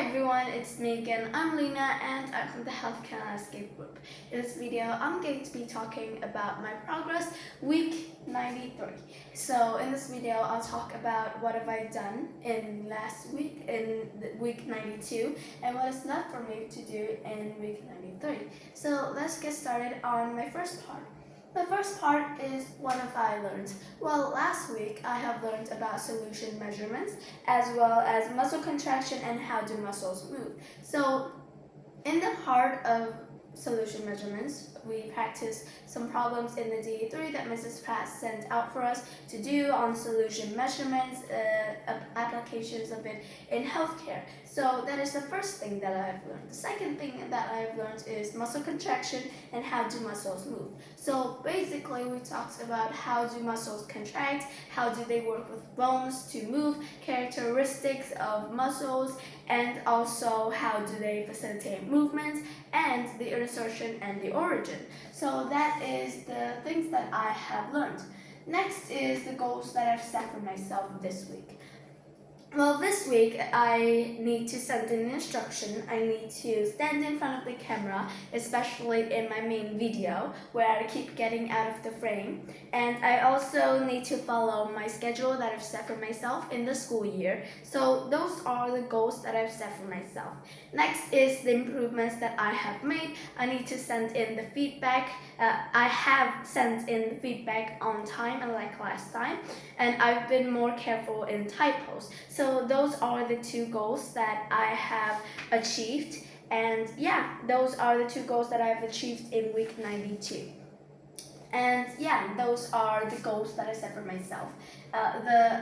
everyone, it's me again. I'm Lena and I'm from the Healthcare Landscape Group. In this video, I'm going to be talking about my progress week 93. So in this video, I'll talk about what have I done in last week, in week 92, and what is left for me to do in week 93. So let's get started on my first part. The first part is what have I learned? Well, last week I have learned about solution measurements as well as muscle contraction and how do muscles move. So in the part of solution measurements, we practiced some problems in the DE3 that Mrs. Pratt sent out for us to do on solution measurements, applications of it in healthcare. So that is the first thing that I've learned. The second thing that I've learned is muscle contraction and how do muscles move. So basically we talked about how do muscles contract, how do they work with bones to move, characteristics of muscles, and also how do they facilitate movement, and the insertion and the origin. So that is the things that I have learned. Next is the goals that I've set for myself this week. Well, this week I need to send an instruction. I need to stand in front of the camera, especially in my main video where I keep getting out of the frame. And I also need to follow my schedule that I've set for myself in the school year. So those are the goals that I've set for myself. Next is the improvements that I have made. I need to send in the feedback. I have sent in the feedback on time, unlike last time, and I've been more careful in typos. So those are the two goals that I have achieved, and yeah, those are the two goals that I've achieved in week 92. And yeah, those are the goals that I set for myself.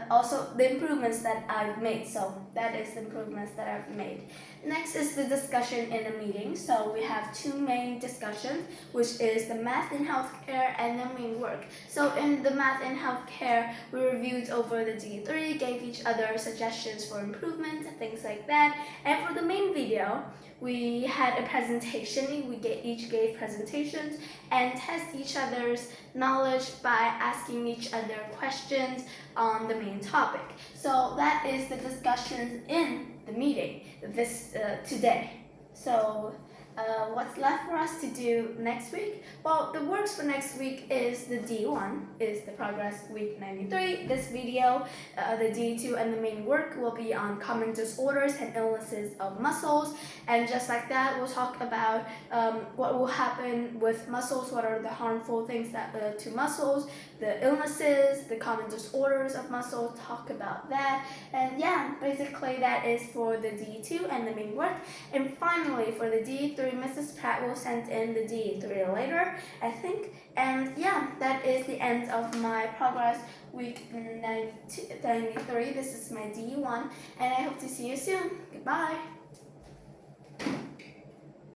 Also the improvements that I've made. So that is the improvements that I've made. Next is the discussion in a meeting. So we have two main discussions, which is the math in healthcare and the main work. So in the math in healthcare, we reviewed over the D3, gave each other suggestions for improvement, things like that. And for the main video, we had a presentation. We each gave presentations and test each other's knowledge by asking each other questions on the main topic. So that is the discussions in the meeting today. So what's left for us to do next week? Well, the works for next week is the D1, is the progress week 93. This video, the D2 and the main work will be on common disorders and illnesses of muscles. And just like that, we'll talk about what will happen with muscles, what are the harmful things that to muscles, the illnesses, the common disorders of muscles, talk about that. And yeah, basically that is for the D2 and the main work. And finally, for the D3, Mrs. Pratt will send in the D3 later, I think. And yeah, that is the end of my progress week 93. This is my D1, and I hope to see you soon. Goodbye.